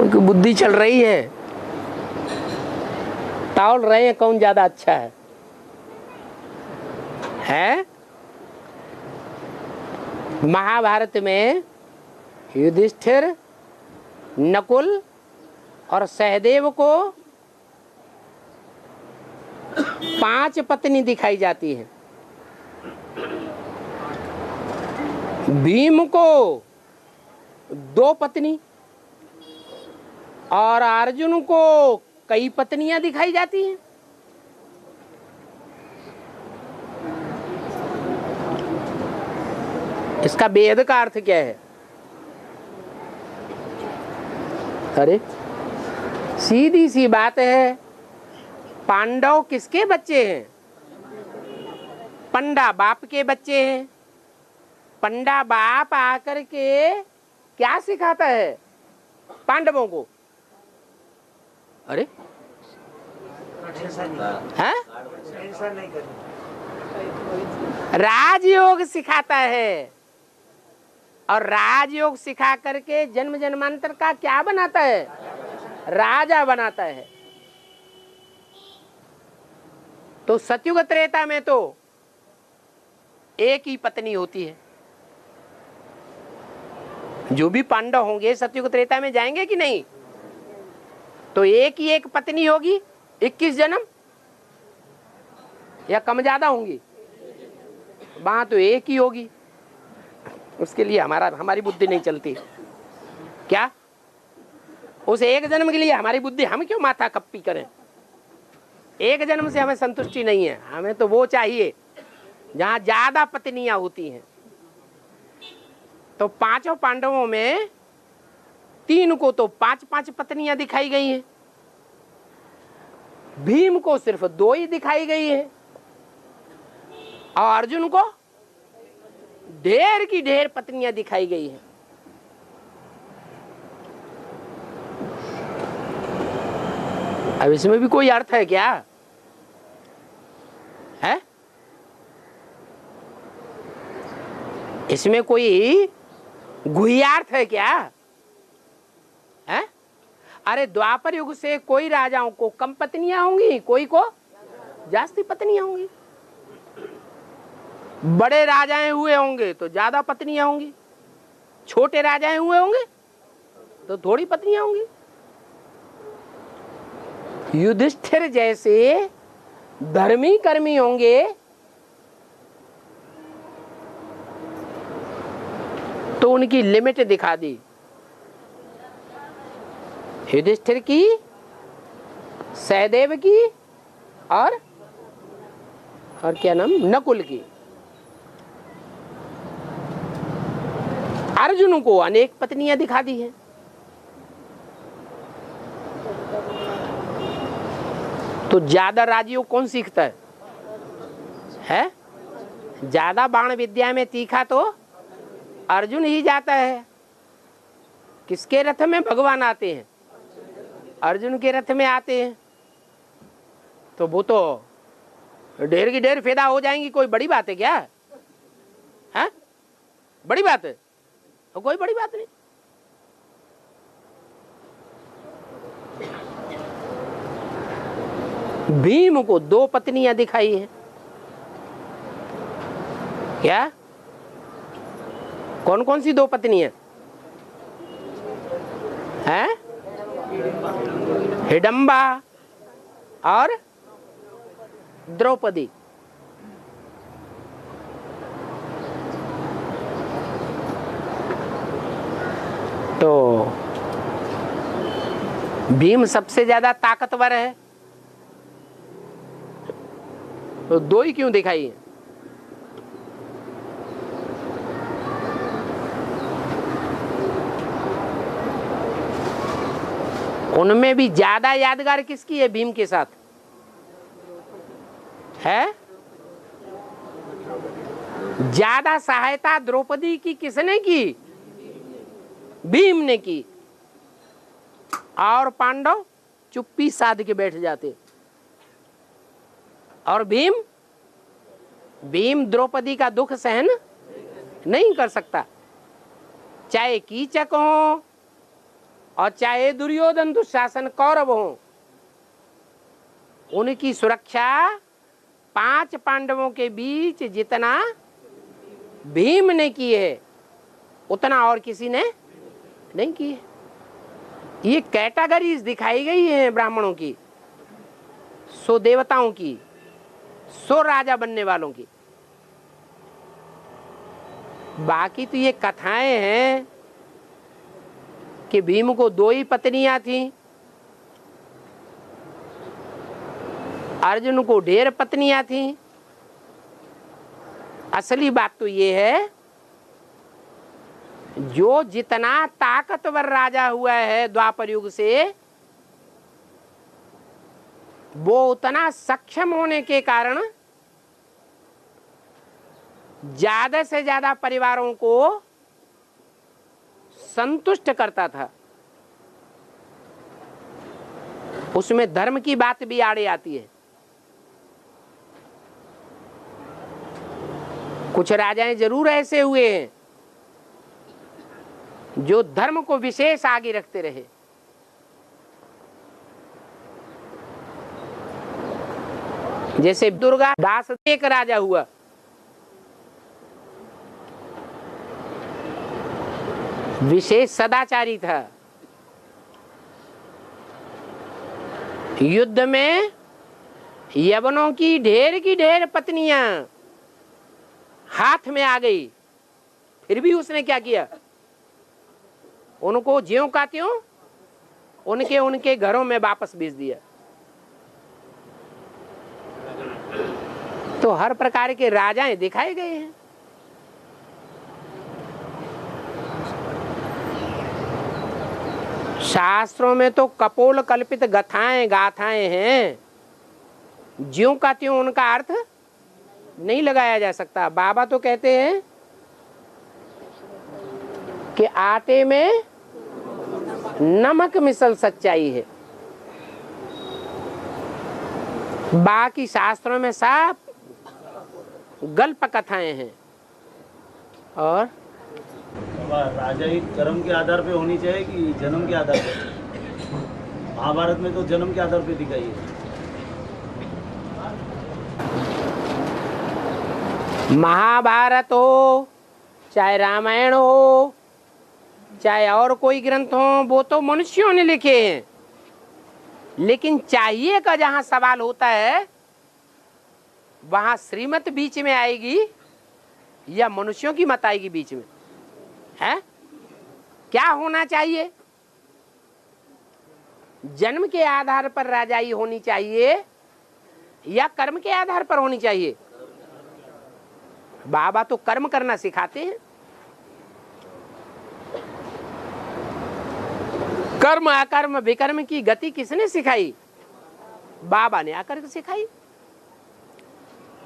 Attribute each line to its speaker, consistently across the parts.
Speaker 1: क्योंकि बुद्धि चल रही है, तौल रहे हैं कौन ज्यादा अच्छा है? महाभारत में युधिष्ठिर, नकुल और सहदेव को 5 पत्नी दिखाई जाती है, भीम को 2 पत्नी और अर्जुन को कई पत्नियां दिखाई जाती हैं। इसका वेद का अर्थ क्या है? अरे सीधी सी बात है, पांडव किसके बच्चे हैं? पंडा बाप के बच्चे हैं। पंडा बाप आकर के क्या सिखाता है पांडवों को? अरे हैं? राजयोग सिखाता है, और राजयोग सिखा करके जन्म जन्मांतर का क्या बनाता है? राजा बनाता है। तो सतयुग त्रेता में तो एक ही पत्नी होती है। जो भी पांडव होंगे सतयुग त्रेता में जाएंगे कि नहीं? तो एक ही एक पत्नी होगी 21 जन्म, या कम ज्यादा होंगी? वहां तो एक ही होगी। उसके लिए हमारी बुद्धि नहीं चलती क्या? उस एक जन्म के लिए हमारी बुद्धि, हम क्यों माथा कप्पी करें? एक जन्म से हमें संतुष्टि नहीं है, हमें तो वो चाहिए जहां ज्यादा पत्नियां होती हैं। तो 5 पांडवों में 3 को तो 5 पत्नियां दिखाई गई हैं, भीम को सिर्फ 2 ही दिखाई गई है, और अर्जुन को ढेर की ढेर पत्नियां दिखाई गई हैं। अब इसमें भी कोई अर्थ है क्या? है? इसमें कोई गुह्यार्थ है क्या? है? अरे द्वापर युग से कोई राजाओं को कम पत्नियां होंगी, कोई को जास्ती पत्नियां होंगी। बड़े राजाएं हुए होंगे तो ज्यादा पत्नियां होंगी, छोटे राजाएं हुए होंगे तो थोड़ी पत्नियां होंगी। युधिष्ठिर जैसे धर्मी कर्मी होंगे तो उनकी लिमिट दिखा दी। युधिष्ठिर की, सहदेव की, और क्या नाम, नकुल की। अर्जुन को अनेक पत्नियां दिखा दी हैं। तो ज्यादा राजयोग कौन सीखता है? ज्यादा बाण विद्या में तीखा तो अर्जुन ही जाता है। किसके रथ में भगवान आते हैं? अर्जुन के रथ में आते हैं। तो वो तो ढेर की ढेर फिदा हो जाएंगी। कोई बड़ी बात है क्या? है? बड़ी बात है? तो कोई बड़ी बात नहीं। भीम को 2 पत्नियां दिखाई हैं। क्या? कौन कौन सी 2 पत्नियां हैं? हिडंबा और द्रौपदी। तो भीम सबसे ज्यादा ताकतवर है, तो 2 ही क्यों दिखाई है? उनमें भी ज्यादा यादगार किसकी है भीम के साथ? है? ज्यादा सहायता द्रौपदी की किसने की? भीम ने की। और पांडव चुप्पी साध के बैठ जाते। और भीम द्रौपदी का दुख सहन नहीं कर सकता, चाहे कीचक हो और चाहे दुर्योधन दुशासन कौरव हो, उनकी सुरक्षा 5 पांडवों के बीच जितना भीम ने की है उतना और किसी ने नहीं की है। ये कैटेगरीज दिखाई गई है ब्राह्मणों की, सो देवताओं की, सो राजा बनने वालों की। बाकी तो ये कथाएं हैं कि भीम को 2 ही पत्नियां थीं, अर्जुन को ढेर पत्नियां थीं। असली बात तो ये है, जो जितना ताकतवर राजा हुआ है द्वापर युग से, वो उतना सक्षम होने के कारण ज्यादा से ज्यादा परिवारों को संतुष्ट करता था। उसमें धर्म की बात भी आड़े आती है। कुछ राजाएं जरूर ऐसे हुए हैं जो धर्म को विशेष आगे रखते रहे। जैसे दुर्गा दास एक राजा हुआ, विशेष सदाचारी था। युद्ध में यवनों की ढेर पत्नियां हाथ में आ गई, फिर भी उसने क्या किया, उनको ज्यों का त्यों उनके घरों में वापस भेज दिया। तो हर प्रकार के राजाएं दिखाए गए हैं। शास्त्रों में तो कपोल कल्पित गाथाएं हैं, ज्यों का त्यों उनका अर्थ नहीं लगाया जा सकता। बाबा तो कहते हैं कि आटे में नमक मिसल सच्चाई है। बाकी शास्त्रों में साफ गल्प कथाएं हैं। और
Speaker 2: राजा ही कर्म के आधार पे होनी चाहिए कि जन्म के आधार पे? महाभारत में तो जन्म के आधार पे दिखाई है।
Speaker 1: महाभारत हो चाहे रामायण हो चाहे और कोई ग्रंथ हो, वो तो मनुष्यों ने लिखे हैं। लेकिन चाहिए का जहां सवाल होता है, वहां श्रीमत बीच में आएगी या मनुष्यों की मत आएगी बीच में? है क्या होना चाहिए? जन्म के आधार पर राजाई होनी चाहिए या कर्म के आधार पर होनी चाहिए? बाबा तो कर्म करना सिखाते हैं। कर्म अकर्म विकर्म की गति किसने सिखाई? बाबा ने आकर सिखाई।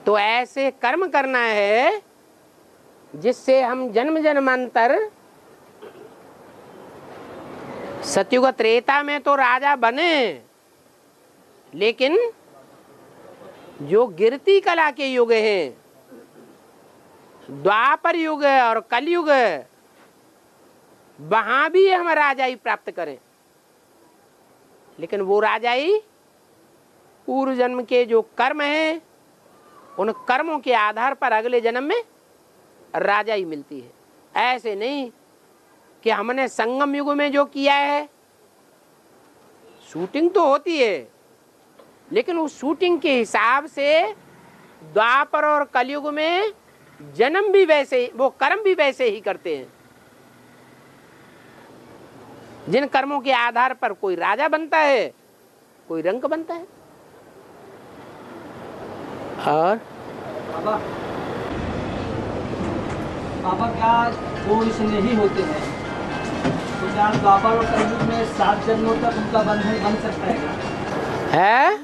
Speaker 1: तो ऐसे कर्म करना है जिससे हम जन्म जन्मांतर, सतयुग त्रेता में तो राजा बने, लेकिन जो गिरती कला के युग हैं, द्वापर युग और कलयुग, वहां भी हम राजाई प्राप्त करें। लेकिन वो राजाई पूर्व जन्म के जो कर्म हैं, उन कर्मों के आधार पर अगले जन्म में राजाई मिलती है। ऐसे नहीं कि हमने संगम युग में जो किया है, शूटिंग तो होती है, लेकिन उस शूटिंग के हिसाब से द्वापर और कलयुग में जन्म भी वैसे, वो कर्म भी वैसे ही करते हैं। जिन कर्मों के आधार पर कोई राजा बनता है, कोई रंक बनता है। और
Speaker 3: बाबा क्या वो इसमें ही होते हैं, तो क्या द्वापर और कलयुग में 7 जन्मों तक उनका बंधन बन सकता है?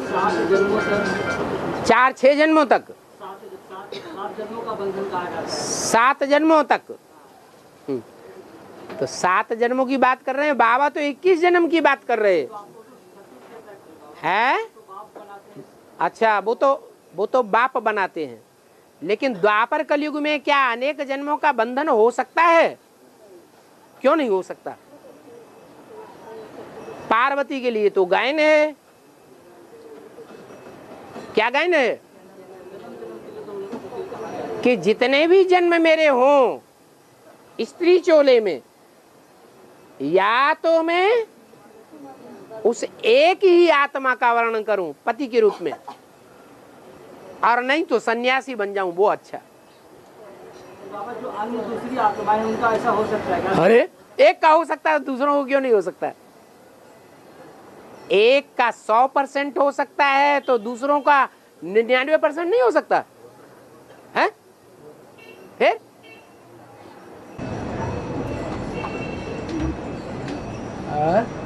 Speaker 3: 7 जन्मों तक,
Speaker 1: 4-6 जन्मों तक,
Speaker 3: 7 जन्मों का बंधन कहा जाता है।
Speaker 1: 7 जन्मों तक। तो 7 जन्मों की बात कर रहे हैं बाबा, तो 21 जन्म की बात कर रहे हैं। अच्छा, वो तो बाप बनाते हैं। लेकिन द्वापर कलयुग में क्या अनेक जन्मों का बंधन हो सकता है? क्यों नहीं हो सकता? पार्वती के लिए तो गायन है। क्या गायन है? कि जितने भी जन्म मेरे हों स्त्री चोले में, या तो मैं उस एक ही आत्मा का वर्णन करूं पति के रूप में, और नहीं तो सन्यासी बन जाऊं, वो अच्छा।
Speaker 3: बाबा जो अन्य दूसरी आत्माएं उनका ऐसा हो सकता है क्या?
Speaker 1: अरे एक का हो सकता है, दूसरों को क्यों नहीं हो सकता है? एक का 100% हो सकता है तो दूसरों का 99% नहीं हो सकता है? फिर
Speaker 3: हाँ?